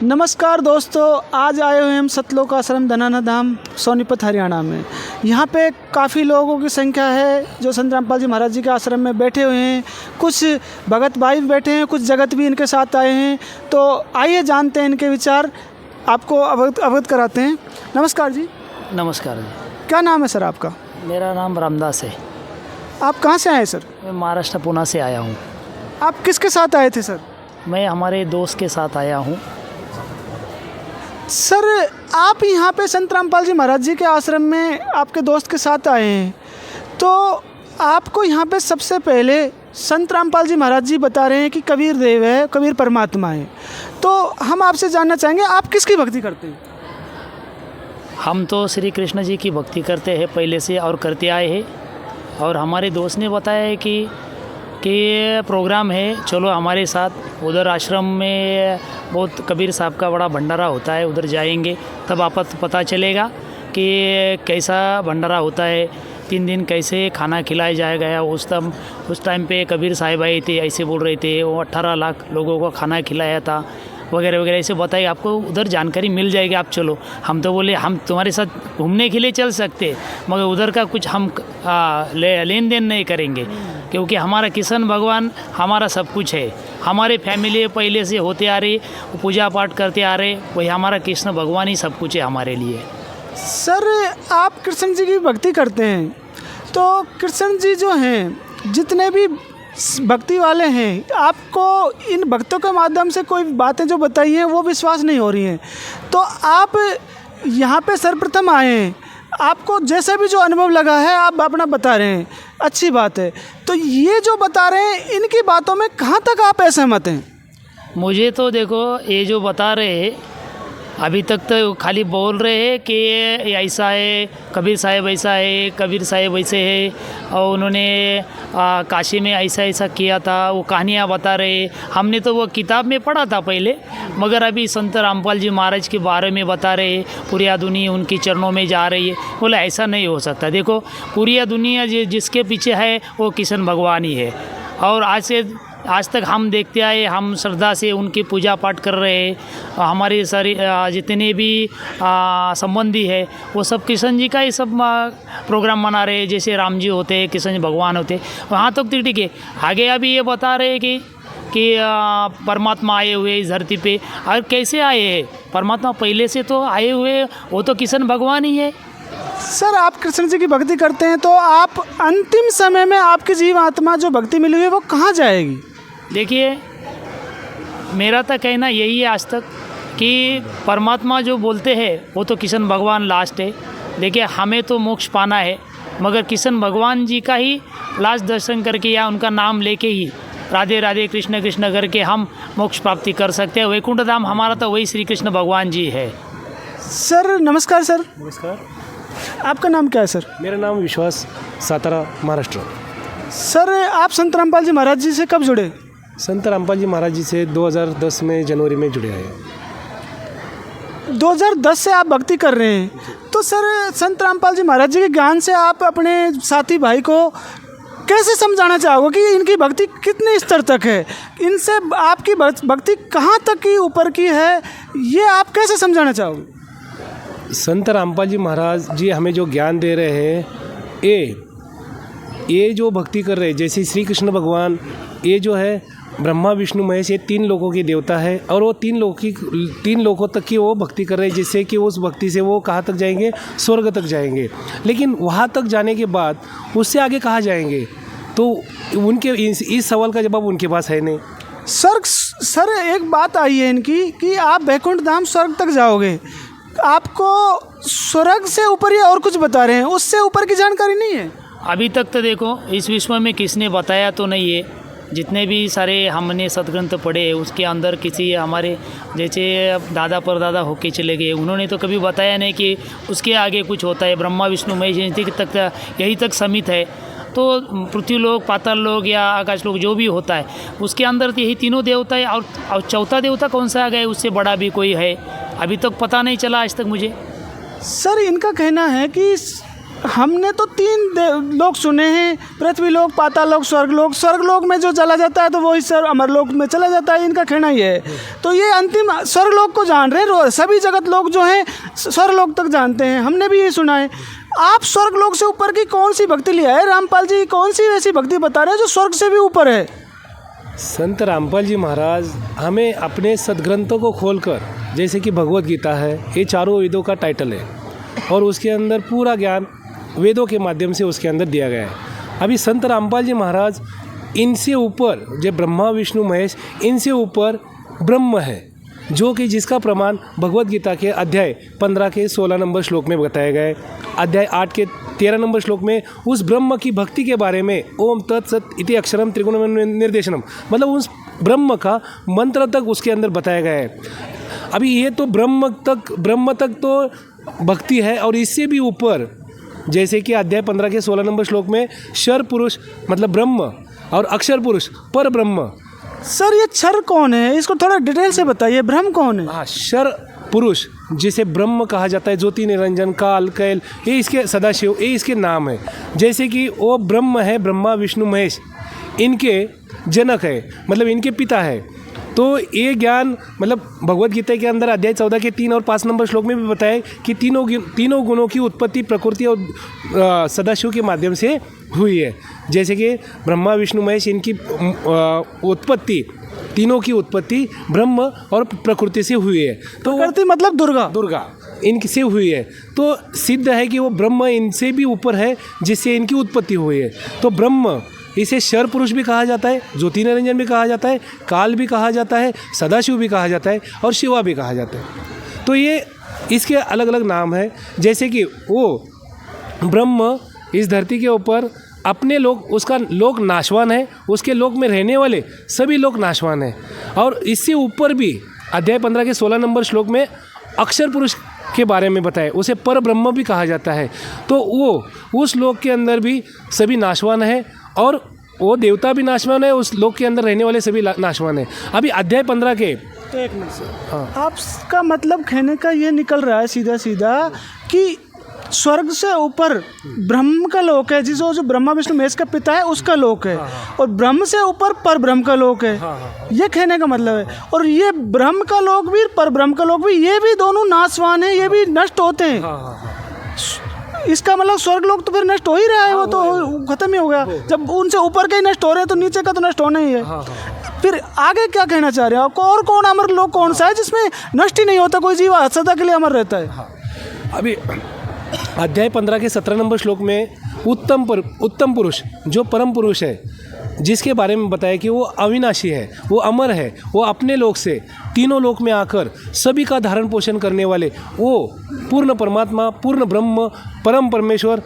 नमस्कार दोस्तों, आज आए हुए हम सतलोक आश्रम धनाना धाम सोनीपत हरियाणा में। यहाँ पे काफ़ी लोगों की संख्या है जो संत रामपाल जी महाराज जी के आश्रम में बैठे हुए हैं। कुछ भगत भाई बैठे हैं, कुछ जगत भी इनके साथ आए हैं। तो आइए जानते हैं इनके विचार, आपको अवगत कराते हैं। नमस्कार जी। नमस्कार जी। क्या नाम है सर आपका? मेरा नाम रामदास है। आप कहाँ से आए सर? मैं महाराष्ट्र पुणे से आया हूँ। आप किसके साथ आए थे सर? मैं हमारे दोस्त के साथ आया हूँ। सर आप यहाँ पे संत रामपाल जी महाराज जी के आश्रम में आपके दोस्त के साथ आए हैं, तो आपको यहाँ पे सबसे पहले संत रामपाल जी महाराज जी बता रहे हैं कि कबीर देव है, कबीर परमात्मा है। तो हम आपसे जानना चाहेंगे आप किसकी भक्ति करते हैं? हम तो श्री कृष्ण जी की भक्ति करते हैं पहले से और करते आए हैं। और हमारे दोस्त ने बताया है कि प्रोग्राम है, चलो हमारे साथ उधर आश्रम में बहुत कबीर साहब का बड़ा भंडारा होता है, उधर जाएंगे तब आपको पता चलेगा कि कैसा भंडारा होता है। 3 दिन कैसे खाना खिलाया जाएगा। उस टाइम पे कबीर साहब आए थे, ऐसे बोल रहे थे, वो 18 लाख लोगों को खाना खिलाया था वगैरह वगैरह, ऐसे बताइए। आपको उधर जानकारी मिल जाएगी, आप चलो। हम तो बोले हम तुम्हारे साथ घूमने के लिए चल सकते, मगर उधर का कुछ हम लेन देन नहीं करेंगे, क्योंकि हमारा किशन भगवान हमारा सब कुछ है। हमारे फैमिली पहले से होते आ रही, पूजा पाठ करते आ रहे, वही हमारा कृष्ण भगवान ही सब कुछ है हमारे लिए। सर आप कृष्ण जी की भक्ति करते हैं, तो कृष्ण जी जो हैं जितने भी भक्ति वाले हैं, आपको इन भक्तों के माध्यम से कोई बातें जो बताई हैं वो विश्वास नहीं हो रही हैं, तो आप यहाँ पे सर्वप्रथम आए हैं, आपको जैसा भी जो अनुभव लगा है आप अपना बता रहे हैं, अच्छी बात है। तो ये जो बता रहे हैं इनकी बातों में कहाँ तक आप असहमत हैं? मुझे तो देखो ये जो बता रहे हैं अभी तक तो खाली बोल रहे हैं कि ये ऐसा है, कबीर साहब ऐसा है, कबीर साहब ऐसे है, और उन्होंने काशी में ऐसा ऐसा किया था, वो कहानियाँ बता रहे। हमने तो वो किताब में पढ़ा था पहले, मगर अभी संत रामपाल जी महाराज के बारे में बता रहे। पूरी दुनिया उनकी चरणों में जा रही है। बोला ऐसा नहीं हो सकता। देखो पूरी दुनिया जिसके पीछे है वो किशन भगवान ही है। और आज तक हम देखते आए, हम श्रद्धा से उनकी पूजा पाठ कर रहे हैं। हमारे सारे जितने भी संबंधी है वो सब कृष्ण जी का ही सब प्रोग्राम मना रहे हैं। जैसे राम जी होते हैं, कृष्ण भगवान होते, वहाँ तक तो ठीक है। आगे अभी ये बता रहे हैं कि परमात्मा आए हुए इस धरती पे। और कैसे आए हैं? परमात्मा पहले से तो आए हुए, वो तो कृष्ण भगवान ही है। सर आप कृष्ण जी की भक्ति करते हैं, तो आप अंतिम समय में आपकी जीव आत्मा जो भक्ति मिली हुई है वो कहाँ जाएगी? देखिए मेरा तो कहना यही है आज तक कि परमात्मा जो बोलते हैं वो तो कृष्ण भगवान लास्ट है। देखिए हमें तो मोक्ष पाना है, मगर कृष्ण भगवान जी का ही लास्ट दर्शन करके या उनका नाम लेके ही राधे राधे कृष्ण कृष्ण करके हम मोक्ष प्राप्ति कर सकते हैं। वैकुंठ धाम हमारा तो वही श्री कृष्ण भगवान जी है। सर नमस्कार। सर नमस्कार। आपका नाम क्या है सर? मेरा नाम विश्वास, सातारा, महाराष्ट्र। सर आप संत रामपाल जी महाराज जी से कब जुड़े? संत रामपाल जी महाराज जी से 2010 में जनवरी में जुड़े हैं। 2010 से आप भक्ति कर रहे हैं, तो सर संत रामपाल जी महाराज जी के ज्ञान से आप अपने साथी भाई को कैसे समझाना चाहोगे कि इनकी भक्ति कितने स्तर तक है, इनसे आपकी भक्ति कहाँ तक की ऊपर की है, ये आप कैसे समझाना चाहोगे? संत रामपाल जी महाराज जी हमें जो ज्ञान दे रहे हैं, ये जो भक्ति कर रहे हैं, जैसे श्री कृष्ण भगवान, ये जो है ब्रह्मा विष्णु महेश, ये 3 लोकों की देवता है, और वो 3 लोकों तक की वो भक्ति कर रहे हैं, जिससे कि उस भक्ति से वो कहाँ तक जाएंगे? स्वर्ग तक जाएंगे। लेकिन वहाँ तक जाने के बाद उससे आगे कहाँ जाएंगे? तो उनके इस सवाल का जवाब उनके पास है नहीं। सर एक बात आई है इनकी कि आप वैकुंठ धाम स्वर्ग तक जाओगे, आपको स्वर्ग से ऊपर ही और कुछ बता रहे हैं, उससे ऊपर की जानकारी नहीं है। अभी तक तो देखो इस विश्व में किसने बताया तो नहीं है। जितने भी सारे हमने सदग्रंथ पढ़े उसके अंदर किसी हमारे जैसे दादा परदादा होके चले गए, उन्होंने तो कभी बताया नहीं कि उसके आगे कुछ होता है। ब्रह्मा विष्णु महेश यही तक सीमित है। तो पृथ्वी लोक, पाताल लोक या आकाश लोक जो भी होता है उसके अंदर तो यही 3 देवता है। और चौथा देवता कौन सा आ गया? उससे बड़ा भी कोई है? अभी तक पता नहीं चला आज तक मुझे। सर इनका कहना है कि हमने तो 3 लोक सुने हैं, पृथ्वी लोक, पाताल लोक, स्वर्ग लोक। स्वर्ग लोक में जो चला जाता है तो वही सर अमर लोक में चला जाता है, इनका कहना ये है। तो ये अंतिम स्वर्ग लोक को जान रहे हैं, सभी जगत लोग जो हैं स्वर्ग लोक तक जानते हैं, हमने भी ये सुना है। आप स्वर्ग लोक से ऊपर की कौन सी भक्ति लिया है रामपाल जी? कौन सी ऐसी भक्ति बता रहे हैं जो स्वर्ग से भी ऊपर है? संत रामपाल जी महाराज हमें अपने सदग्रंथों को खोलकर, जैसे कि भगवत गीता है, ये चारों वेदों का टाइटल है और उसके अंदर पूरा ज्ञान वेदों के माध्यम से उसके अंदर दिया गया है। अभी संत रामपाल जी महाराज इनसे ऊपर, जो ब्रह्मा विष्णु महेश, इनसे ऊपर ब्रह्म है, जो कि जिसका प्रमाण भगवत गीता के अध्याय 15 के 16 नंबर श्लोक में बताया गया है। अध्याय 8 के 13 नंबर श्लोक में उस ब्रह्म की भक्ति के बारे में ओम तत्सत इति अक्षरम त्रिगुण निर्देशनम, मतलब उस ब्रह्म का मंत्र तक उसके अंदर बताया गया है। अभी ये तो ब्रह्म तक तो भक्ति है, और इससे भी ऊपर, जैसे कि अध्याय 15 के 16 नंबर श्लोक में क्षर पुरुष मतलब ब्रह्म और अक्षर पुरुष पर ब्रह्म। सर ये क्षर कौन है, इसको थोड़ा डिटेल से बताइए, ब्रह्म कौन है? हाँ, क्षर पुरुष जिसे ब्रह्म कहा जाता है, ज्योति निरंजन, काल, कैल, ये इसके सदाशिव, ये इसके नाम है। जैसे कि वो ब्रह्म है, ब्रह्मा विष्णु महेश इनके जनक है, मतलब इनके पिता है। तो ये ज्ञान मतलब भगवत गीता के अंदर अध्याय 14 के 3 और 5 नंबर श्लोक में भी बताया कि तीनों गुणों की उत्पत्ति प्रकृति और सदाशिव के माध्यम से हुई है। जैसे कि ब्रह्मा विष्णु महेश इनकी उत्पत्ति, तीनों की उत्पत्ति ब्रह्म और प्रकृति से हुई है। तो प्रकृति मतलब दुर्गा इनसे हुई है, तो सिद्ध है कि वो ब्रह्म इनसे भी ऊपर है, जिससे इनकी उत्पत्ति हुई है। तो ब्रह्म, इसे क्षर पुरुष भी कहा जाता है, ज्योति निरंजन भी कहा जाता है, काल भी कहा जाता है, सदाशिव भी कहा जाता है और शिवा भी कहा जाता है। तो ये इसके अलग अलग नाम है। जैसे कि वो ब्रह्म इस धरती के ऊपर अपने लोक, उसका लोक नाशवान है, उसके लोक में रहने वाले सभी लोग नाशवान हैं। और इससे ऊपर भी अध्याय 15 के 16 नंबर श्लोक में अक्षर पुरुष के बारे में बताया, उसे पर ब्रह्म भी कहा जाता है। तो वो उस लोक के अंदर भी सभी नाशवान है, और वो देवता भी नाशवान है, उस लोक के अंदर रहने वाले सभी नाशवान है। अभी अध्याय 15 के तो एक मिनट से, हाँ, आपका मतलब कहने का ये निकल रहा है सीधा सीधा कि स्वर्ग से ऊपर ब्रह्म का लोक है, जिस जो ब्रह्मा विष्णु महेश का पिता है उसका लोक है, और ब्रह्म से ऊपर पर ब्रह्म का लोक है, ये कहने का मतलब है। और ये ब्रह्म का लोक भी पर ब्रह्म का लोक भी, ये भी दोनों नाशवान है, ये भी नष्ट होते हैं। इसका मतलब स्वर्ग लोक तो फिर नष्ट हो ही रहा है, वो तो खत्म ही हो गया। जब उनसे ऊपर के ही नष्ट हो रहे हैं तो नीचे का तो नष्ट होना ही है। फिर आगे क्या कहना चाह रहे हो आपको? और कौन अमर लोक कौन सा है जिसमें नष्ट ही नहीं होता, कोई जीव सदा के लिए अमर रहता है? अभी अध्याय 15 के 17 नंबर श्लोक में उत्तम पुरुष, जो परम पुरुष है, जिसके बारे में बताया कि वो अविनाशी है, वो अमर है, वो अपने लोक से तीनों लोक में आकर सभी का धारण पोषण करने वाले, वो पूर्ण परमात्मा, पूर्ण ब्रह्म, परम परमेश्वर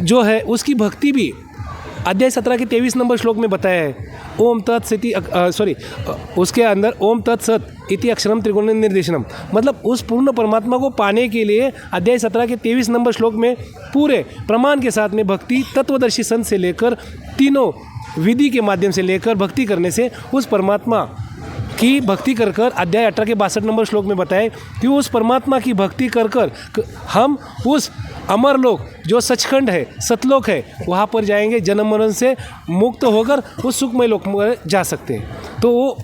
जो है, उसकी भक्ति भी अध्याय 17 के 23 नंबर श्लोक में बताया है। ओम तत्सति उसके अंदर ओम तत्सत इति अक्षरम त्रिगुण निर्देशनम, मतलब उस पूर्ण परमात्मा को पाने के लिए अध्याय 17 के 23 नंबर श्लोक में पूरे प्रमाण के साथ में भक्ति, तत्वदर्शी संत से लेकर तीनों विधि के माध्यम से लेकर भक्ति करने से उस परमात्मा की भक्ति कर कर अध्याय 18 के 62 नंबर श्लोक में बताए कि उस परमात्मा की भक्ति कर कर हम उस अमर लोक जो सचखंड है, सतलोक है, वहाँ पर जाएंगे, जन्म मरण से मुक्त होकर उस सुखमय लोक में जा सकते हैं। तो वो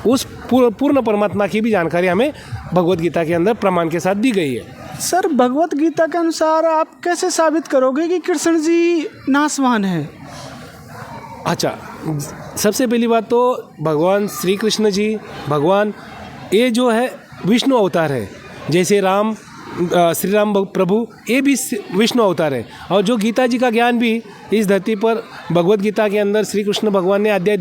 उस पूर्ण परमात्मा की भी जानकारी हमें भगवत गीता के अंदर प्रमाण के साथ दी गई है। सर भगवत गीता के अनुसार आप कैसे साबित करोगे कि कृष्ण जी नाशवान है? अच्छा, सबसे पहली बात तो भगवान श्री कृष्ण जी, भगवान ये जो है विष्णु अवतार है। जैसे राम, श्री राम प्रभु, ये भी विष्णु अवतार है। और जो गीता जी का ज्ञान भी इस धरती पर भगवत गीता के अंदर श्री कृष्ण भगवान ने अध्याय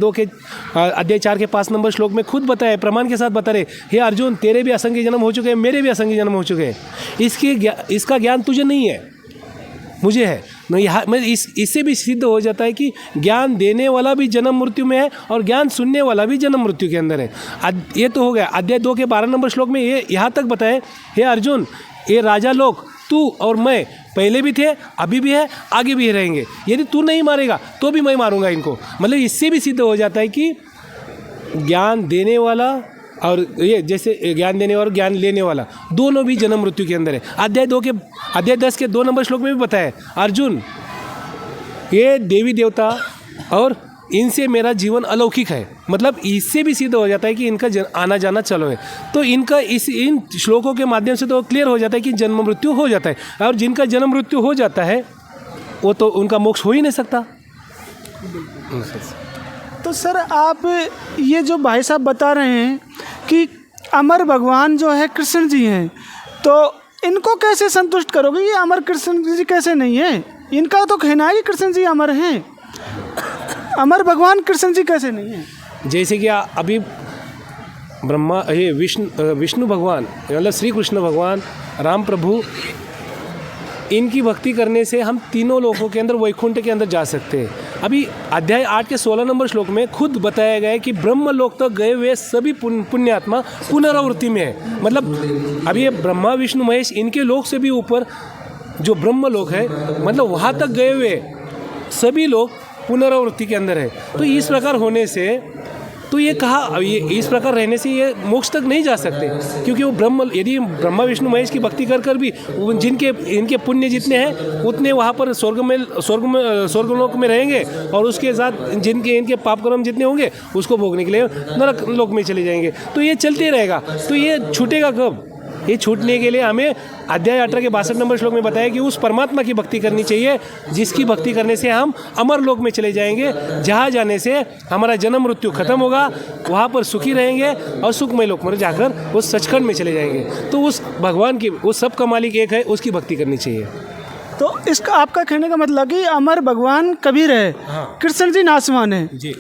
4 के 5 नंबर श्लोक में खुद बताया, प्रमाण के साथ बता रहे, हे अर्जुन, तेरे भी असंख्य जन्म हो चुके हैं, मेरे भी असंख्य जन्म हो चुके हैं। इसका ज्ञान तुझे नहीं है, मुझे है। मैं इससे भी सिद्ध हो जाता है कि ज्ञान देने वाला भी जन्म मृत्यु में है और ज्ञान सुनने वाला भी जन्म मृत्यु के अंदर है। ये तो हो गया। अध्याय 2 के 12 नंबर श्लोक में ये यहाँ तक बताए, हे अर्जुन, ये राजा लोग तू और मैं पहले भी थे, अभी भी है, आगे भी रहेंगे। यदि तू नहीं मारेगा तो भी मैं मारूंगा इनको। मतलब इससे भी सिद्ध हो जाता है कि ज्ञान देने वाला और ये जैसे ज्ञान देने और ज्ञान लेने वाला, दोनों भी जन्म मृत्यु के अंदर है। अध्याय 10 के 2 नंबर श्लोक में भी बताया, अर्जुन ये देवी देवता और इनसे मेरा जीवन अलौकिक है, मतलब इससे भी सिद्ध हो जाता है कि इनका आना जाना चलो है। तो इनका इन श्लोकों के माध्यम से तो क्लियर हो जाता है कि जन्म मृत्यु हो जाता है, और जिनका जन्म मृत्यु हो जाता है वो तो उनका मोक्ष हो ही नहीं सकता। तो सर आप ये जो भाई साहब बता रहे हैं कि अमर भगवान जो है कृष्ण जी हैं, तो इनको कैसे संतुष्ट करोगे? ये अमर कृष्ण जी कैसे नहीं है? इनका तो कहना है कि कृष्ण जी अमर हैं, अमर भगवान कृष्ण जी कैसे नहीं है? जैसे कि अभी विष्णु भगवान मतलब श्री कृष्ण भगवान, राम प्रभु, इनकी भक्ति करने से हम तीनों लोकों के अंदर वैकुंठ के अंदर जा सकते हैं। अभी अध्याय 8 के 16 नंबर श्लोक में खुद बताया गया है कि ब्रह्म लोक तक गए हुए सभी पुण्यात्मा पुनरावृत्ति में है। मतलब अभी ये ब्रह्मा विष्णु महेश इनके लोक से भी ऊपर जो ब्रह्म लोक है, मतलब वहाँ तक गए हुए सभी लोग पुनरावृत्ति के अंदर है। तो इस प्रकार होने से तो ये कहा, ये इस प्रकार रहने से ये मोक्ष तक नहीं जा सकते, क्योंकि वो यदि ब्रह्मा विष्णु महेश की भक्ति कर भी इनके पुण्य जितने हैं उतने वहाँ पर स्वर्गलोक में रहेंगे, और उसके साथ इनके पाप कर्म जितने होंगे उसको भोगने के लिए नरक लोक में चले जाएंगे। तो ये चलते रहेगा। तो ये छूटेगा कब? ये छूटने के लिए हमें अध्याय 18 के 62 नंबर श्लोक में बताया कि उस परमात्मा की भक्ति करनी चाहिए, जिसकी भक्ति करने से हम अमर लोक में चले जाएंगे, जहाँ जाने से हमारा जन्म मृत्यु खत्म होगा, वहाँ पर सुखी रहेंगे और सुखमय लोक में जाकर उस सचखंड में चले जाएंगे। तो उस भगवान की, उस सब का मालिक एक है, उसकी भक्ति करनी चाहिए। तो इसका आपका कहने का मतलब कि अमर भगवान कबीर है, कृष्ण जी नासवान है जी।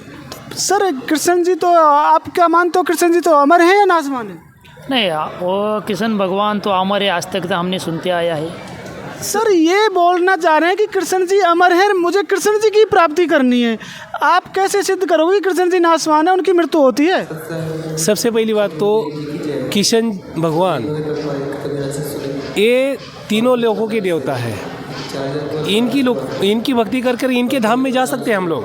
सर कृष्ण जी तो आप क्या मानते हो, कृष्ण जी तो अमर है या नासवान है? नहीं, वो कृष्ण भगवान तो अमर है, आज तक तो हमने सुनते आया है। सर ये बोलना चाह रहे हैं कि कृष्ण जी अमर है, मुझे कृष्ण जी की प्राप्ति करनी है। आप कैसे सिद्ध करोगे कि कृष्ण जी नासवान है, उनकी मृत्यु होती है? सबसे पहली बात तो कृष्ण भगवान ये तीनों लोगों के देवता है। इनकी भक्ति कर इनके धाम में जा सकते हैं हम लोग,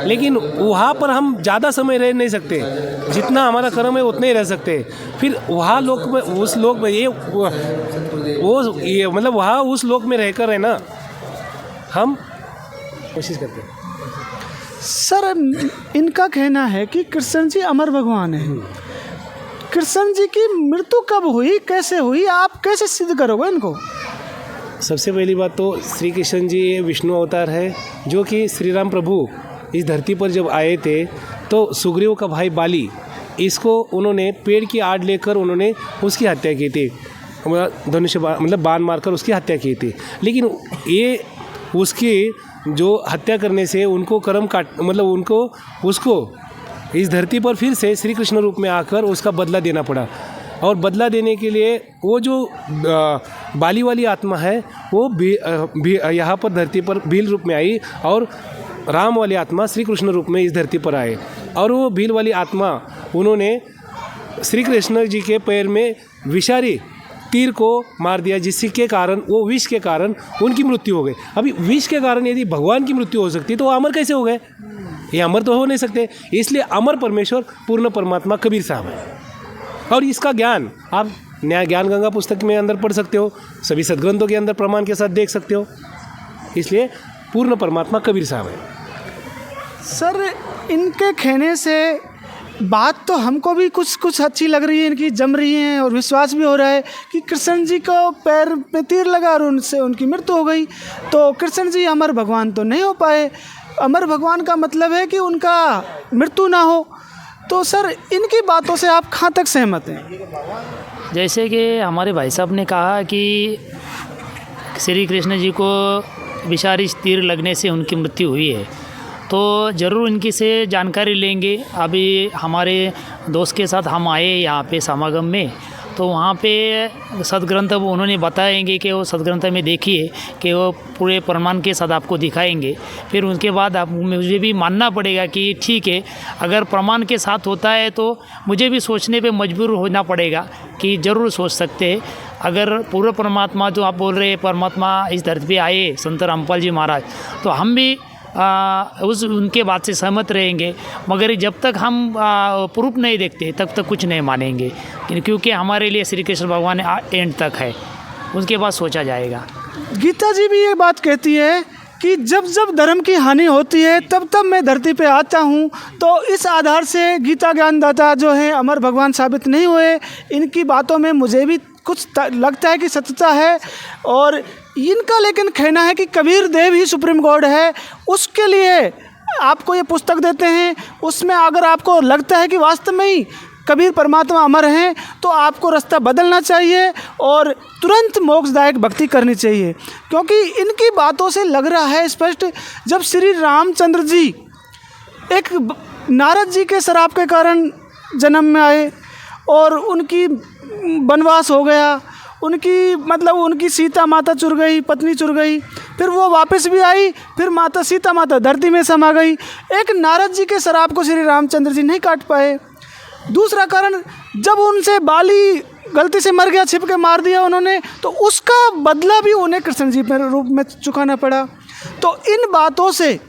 लेकिन वहाँ पर हम ज़्यादा समय रह नहीं सकते। जितना हमारा कर्म है उतने ही रह सकते। फिर वहाँ लोक में, उस लोक में ये मतलब वहाँ उस लोक में रहकर है ना, हम कोशिश करते हैं। सर इनका कहना है कि कृष्ण जी अमर भगवान है। कृष्ण जी की मृत्यु कब हुई, कैसे हुई, आप कैसे सिद्ध करोगे इनको? सबसे पहली बात तो श्री कृष्ण जी विष्णु अवतार है, जो कि श्री राम प्रभु इस धरती पर जब आए थे तो सुग्रीव का भाई बाली, इसको उन्होंने पेड़ की आड़ लेकर उन्होंने उसकी हत्या की थी, धनुष मतलब बाण मारकर उसकी हत्या की थी। लेकिन ये उसकी जो हत्या करने से उनको कर्म मतलब उसको इस धरती पर फिर से श्री कृष्ण रूप में आकर उसका बदला देना पड़ा। और बदला देने के लिए वो जो बाली वाली आत्मा है वो यहाँ पर धरती पर भील रूप में आई, और राम वाली आत्मा श्री कृष्ण रूप में इस धरती पर आए। और वो भील वाली आत्मा उन्होंने श्री कृष्ण जी के पैर में विषारी तीर को मार दिया, जिसके कारण वो विष के कारण उनकी मृत्यु हो गई। अभी विष के कारण यदि भगवान की मृत्यु हो सकती तो वो अमर कैसे हो गए? ये अमर तो हो नहीं सकते। इसलिए अमर परमेश्वर पूर्ण परमात्मा कबीर साहब है। और इसका ज्ञान आप न्याय ज्ञान गंगा पुस्तक में अंदर पढ़ सकते हो, सभी सदग्रंथों के अंदर प्रमाण के साथ देख सकते हो। इसलिए पूर्ण परमात्मा कबीर साहब है। सर इनके कहने से बात तो हमको भी कुछ अच्छी लग रही है, इनकी जम रही है, और विश्वास भी हो रहा है कि कृष्ण जी को पैर में तीर लगा और उनसे उनकी मृत्यु हो गई। तो कृष्ण जी अमर भगवान तो नहीं हो पाए। अमर भगवान का मतलब है कि उनका मृत्यु ना हो। तो सर इनकी बातों से आप कहाँ तक सहमत हैं? जैसे कि हमारे भाई साहब ने कहा कि श्री कृष्ण जी को विषारी तीर लगने से उनकी मृत्यु हुई है, तो ज़रूर इनकी से जानकारी लेंगे। अभी हमारे दोस्त के साथ हम आए यहाँ पे समागम में, तो वहाँ पे सदग्रंथ उन्होंने बताएंगे कि वो सदग्रंथ में देखिए कि वो पूरे प्रमाण के साथ आपको दिखाएंगे। फिर उसके बाद आप मुझे भी मानना पड़ेगा कि ठीक है, अगर प्रमाण के साथ होता है तो मुझे भी सोचने पे मजबूर होना पड़ेगा कि ज़रूर सोच सकते हैं। अगर पूर्ण परमात्मा जो आप बोल रहे हैं परमात्मा इस धरती पे आए संत रामपाल जी महाराज, तो हम भी उनके बात से सहमत रहेंगे, मगर जब तक हम प्रूफ नहीं देखते तब तक कुछ नहीं मानेंगे, क्योंकि हमारे लिए श्री कृष्ण भगवान एंड तक है, उसके बाद सोचा जाएगा। गीता जी भी ये बात कहती है कि जब जब धर्म की हानि होती है तब तब मैं धरती पे आता हूँ। तो इस आधार से गीता ज्ञानदाता जो है अमर भगवान साबित नहीं हुए, इनकी बातों में मुझे भी कुछ लगता है कि सत्यता है। और इनका लेकिन कहना है कि कबीर देव ही सुप्रीम गॉड है। उसके लिए आपको ये पुस्तक देते हैं, उसमें अगर आपको लगता है कि वास्तव में ही कबीर परमात्मा अमर हैं तो आपको रास्ता बदलना चाहिए और तुरंत मोक्षदायक भक्ति करनी चाहिए, क्योंकि इनकी बातों से लग रहा है स्पष्ट, जब श्री रामचंद्र जी एक नारद जी के श्राप के कारण जन्म में आए और उनकी वनवास हो गया, उनकी सीता माता चुर गई, पत्नी चुर गई, फिर वो वापस भी आई, फिर सीता माता धरती में समा गई। एक नारद जी के श्राप को श्री रामचंद्र जी नहीं काट पाए। दूसरा कारण, जब उनसे बाली गलती से मर गया, छिप के मार दिया उन्होंने, तो उसका बदला भी उन्हें कृष्ण जी के रूप में चुकाना पड़ा। तो इन बातों से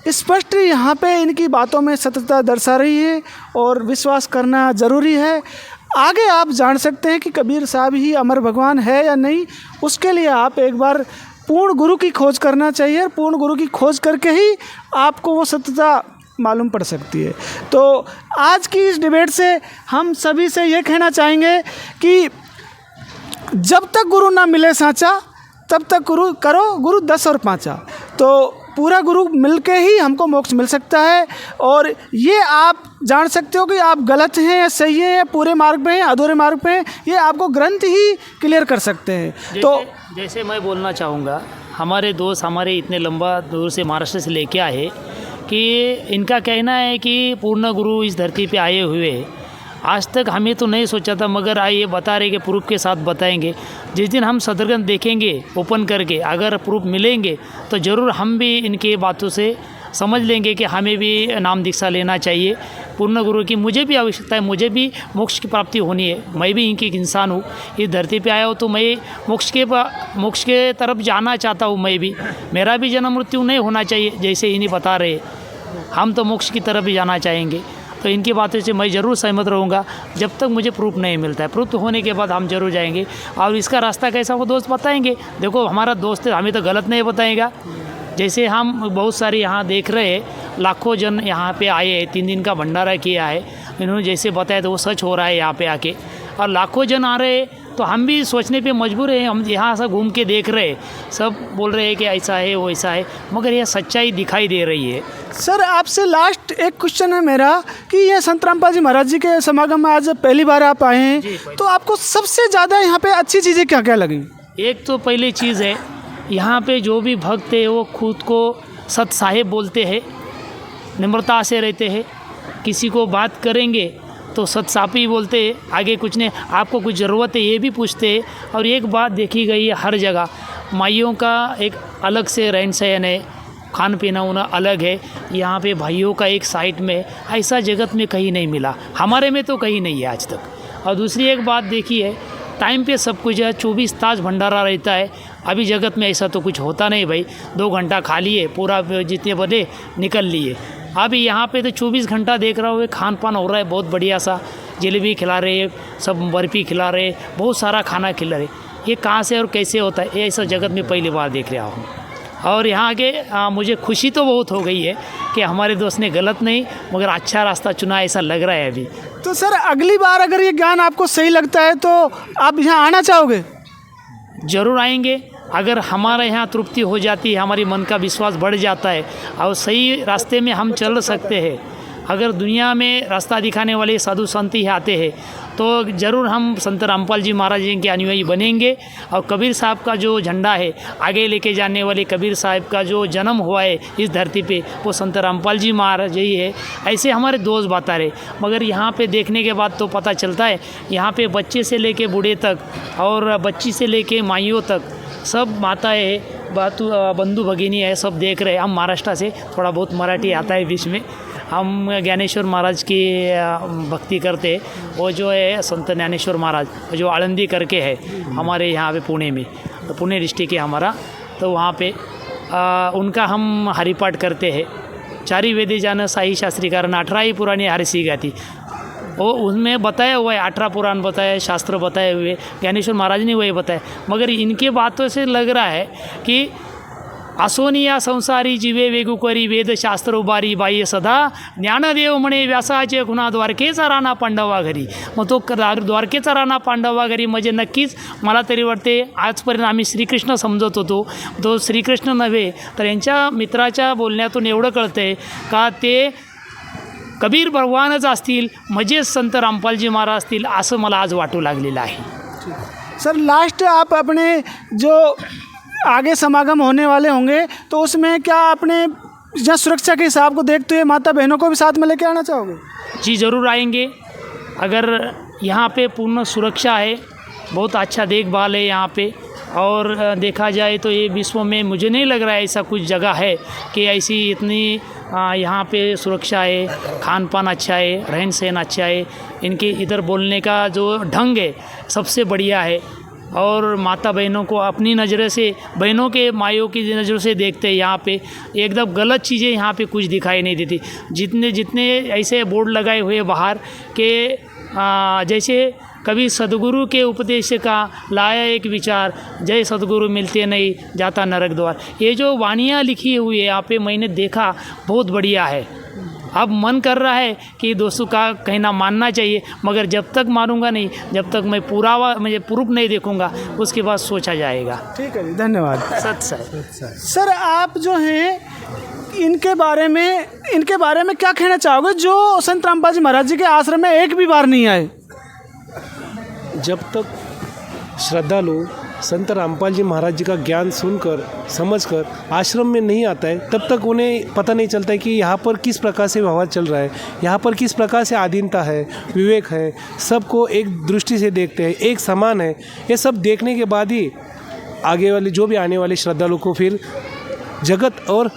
स्पष्ट यहाँ पे इनकी बातों में सत्यता दर्शा रही है और विश्वास करना ज़रूरी है। आगे आप जान सकते हैं कि कबीर साहब ही अमर भगवान है या नहीं, उसके लिए आप एक बार पूर्ण गुरु की खोज करना चाहिए और पूर्ण गुरु की खोज करके ही आपको वो सत्यता मालूम पड़ सकती है। तो आज की इस डिबेट से हम सभी से ये कहना चाहेंगे कि जब तक गुरु ना मिले साँचा तब तक गुरु करो गुरु 10 और 5। तो पूरा गुरु मिलके ही हमको मोक्ष मिल सकता है। और ये आप जान सकते हो कि आप गलत हैं या सही हैं या पूरे मार्ग पे हैं अधूरे मार्ग पे हैं, ये आपको ग्रंथ ही क्लियर कर सकते हैं। तो जैसे मैं बोलना चाहूँगा, हमारे दोस्त हमारे इतने लंबा दूर से महाराष्ट्र से लेके आए कि इनका कहना है कि पूर्ण गुरु इस धरती पे आए हुए। आज तक हमें तो नहीं सोचा था, मगर आइए बता रहे कि प्रूफ के साथ बताएंगे। जिस दिन हम सदर ग्रंथ देखेंगे ओपन करके, अगर प्रूफ मिलेंगे तो ज़रूर हम भी इनके बातों से समझ लेंगे कि हमें भी नाम दीक्षा लेना चाहिए। पूर्ण गुरु की मुझे भी आवश्यकता है, मुझे भी मोक्ष की प्राप्ति होनी है। मैं भी इनकी एक इंसान हूँ, इस धरती पे आया हूँ तो मैं मोक्ष के तरफ जाना चाहता हूँ। मैं भी, मेरा भी जन्म मृत्यु नहीं होना चाहिए जैसे इन्हीं बता रहे, हम तो मोक्ष की तरफ ही जाना चाहेंगे। तो इनकी बातों से मैं ज़रूर सहमत रहूँगा जब तक मुझे प्रूफ नहीं मिलता है। प्रूफ होने के बाद हम जरूर जाएंगे और इसका रास्ता कैसा वो दोस्त बताएंगे। देखो हमारा दोस्त है, हमें तो गलत नहीं बताएगा। जैसे हम बहुत सारे यहाँ देख रहे हैं, लाखों जन यहाँ पे आए हैं, 3 दिन का भंडारा किया है, इन्होंने जैसे बताया तो वो सच हो रहा है यहाँ पे आके, और लाखों जन आ रहे हैं। तो हम भी सोचने पे मजबूर हैं। हम यहाँ से घूम के देख रहे हैं, सब बोल रहे हैं कि ऐसा है वैसा है, मगर यह सच्चाई दिखाई दे रही है। सर आपसे लास्ट एक क्वेश्चन है मेरा कि ये संत रामपाल जी महाराज जी के समागम में आज पहली बार आप आए हैं, तो आपको सबसे ज़्यादा यहाँ पे अच्छी चीज़ें क्या क्या लगी? एक तो पहली चीज़ है, यहाँ पे जो भी भक्त है वो खुद को सत साहेब बोलते हैं, निम्रता से रहते हैं। किसी को बात करेंगे तो सत्सापी बोलते हैं, आगे कुछ नहीं, आपको कुछ ज़रूरत है ये भी पूछते हैं। और एक बात देखी गई है हर जगह, माइयों का एक अलग से रहन सहन है, खान पीना उना अलग है। यहाँ पे भाइयों का एक साइड में ऐसा जगत में कहीं नहीं मिला, हमारे में तो कहीं नहीं है आज तक। और दूसरी एक बात देखी है, टाइम पे सब कुछ है, 24 तास भंडारा रहता है। अभी जगत में ऐसा तो कुछ होता नहीं भाई, 2 घंटा खा लिए पूरा जितने बने निकल लिए। अभी यहाँ पे तो 24 घंटा देख रहा हूँ, खान पान हो रहा है बहुत बढ़िया सा, जलेबी खिला रहे, सब बर्फ़ी खिला रहे, बहुत सारा खाना खिला रहे। ये कहाँ से और कैसे होता है, ये ऐसा जगत में पहली बार देख रहा हूँ। और यहाँ आके मुझे खुशी तो बहुत हो गई है कि हमारे दोस्त ने गलत नहीं मगर अच्छा रास्ता चुना, ऐसा लग रहा है अभी। तो सर अगली बार अगर ये ज्ञान आपको सही लगता है तो आप यहाँ आना चाहोगे? ज़रूर आएंगे। अगर हमारे यहाँ तृप्ति हो जाती है, हमारी मन का विश्वास बढ़ जाता है और सही रास्ते में हम चल सकते हैं, अगर दुनिया में रास्ता दिखाने वाले साधु संत ही आते हैं तो ज़रूर हम संत रामपाल जी महाराज जी के अनुयायी बनेंगे। और कबीर साहब का जो झंडा है आगे लेके जाने वाले, कबीर साहब का जो जन्म हुआ है इस धरती पे, वो संत रामपाल जी महाराज जी है। ऐसे हमारे दोस्त बता रहे, मगर यहाँ पे देखने के बाद तो पता चलता है यहाँ पे बच्चे से लेके बूढ़े तक और बच्ची से लेके माइयों तक सब माताएँ बंधु भगिनी है, सब देख रहे हैं। हम महाराष्ट्र से, थोड़ा बहुत मराठी आता है बीच में। हम ज्ञानेश्वर महाराज की भक्ति करते हैं। वो जो है संत ज्ञानेश्वर महाराज जो आळंदी करके है हमारे यहाँ पे पुणे में, तो पुणे डिस्ट्रिक्ट है हमारा, तो वहाँ पे उनका हम हरिपाठ करते हैं। चारी वेदे जान साई शास्त्री कारण 18 पुरानी हरसी गाती, वो उसमें बताया हुआ है, 18 पुराण बताया, शास्त्र बताए हुए, ज्ञानेश्वर महाराज ने वही बताया। मगर इनके बातों से लग रहा है कि असोनिया संसारी जीवे वेगुकरी वेद शास्त्र उबारी बाह्य सदा ज्ञानदेव म्हणे व्यासाचे खुणा द्वारकेचा राणा पांडवा घरी। मग तो द्वारकेचा राणा पांडवा घरी म्हणजे नक्कीच मला तरी वाटते आजपर्यंत आम्ही श्रीकृष्ण समजत होतो, तो श्रीकृष्ण नव्हे तर यांच्या मित्राच्या बोलण्यातून एवढं कळतं आहे का ते कबीर भगवानच असतील, म्हणजेच संत रामपालजी महाराज असतील, असं मला आज वाटू लागलेलं आहे। सर लास्ट आप अपने जो आगे समागम होने वाले होंगे तो उसमें क्या आपने जहाँ सुरक्षा के हिसाब को देखते हुए माता बहनों को भी साथ में लेके आना चाहोगे? जी ज़रूर आएंगे। अगर यहाँ पे पूर्ण सुरक्षा है, बहुत अच्छा देखभाल है यहाँ पे, और देखा जाए तो ये विश्व में मुझे नहीं लग रहा है ऐसा कुछ जगह है कि ऐसी इतनी यहाँ पे सुरक्षा है, खान पान अच्छा है, रहन सहन अच्छा है, इनके इधर बोलने का जो ढंग है सबसे बढ़िया है। और माता बहनों को अपनी नज़र से, बहनों के मायों की नज़र से देखते हैं यहाँ पे, एकदम गलत चीज़ें यहाँ पे कुछ दिखाई नहीं देती। जितने ऐसे बोर्ड लगाए हुए बाहर के जैसे कभी सदगुरु के उपदेश का लाया एक विचार, जय सदगुरु मिलते नहीं जाता नरक द्वार, ये जो वाणियाँ लिखी हुई है यहाँ पे मैंने देखा, बहुत बढ़िया है। अब मन कर रहा है कि दोस्तों का कहना मानना चाहिए, मगर जब तक मानूंगा नहीं, जब तक मैं पुरावा मुझे प्रूफ नहीं देखूंगा, उसके बाद सोचा जाएगा। ठीक है जी, धन्यवाद। सत्य है। सर आप जो हैं इनके बारे में क्या कहना चाहोगे जो संत रामपाल जी महाराज जी के आश्रम में एक भी बार नहीं आए? जब तक श्रद्धालु संत रामपाल जी महाराज जी का ज्ञान सुनकर समझकर आश्रम में नहीं आता है, तब तक उन्हें पता नहीं चलता है कि यहाँ पर किस प्रकार से व्यवहार चल रहा है, यहाँ पर किस प्रकार से आधीनता है, विवेक है, सबको एक दृष्टि से देखते हैं, एक समान है। ये सब देखने के बाद ही आगे वाले जो भी आने वाले श्रद्धालु को फिर जगत और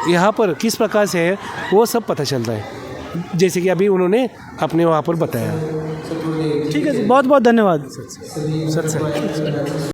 यहाँ पर किस प्रकार से है वो सब पता चलता है, जैसे कि अभी उन्होंने अपने वहाँ पर बताया। ठीक है जी, बहुत बहुत धन्यवाद। सच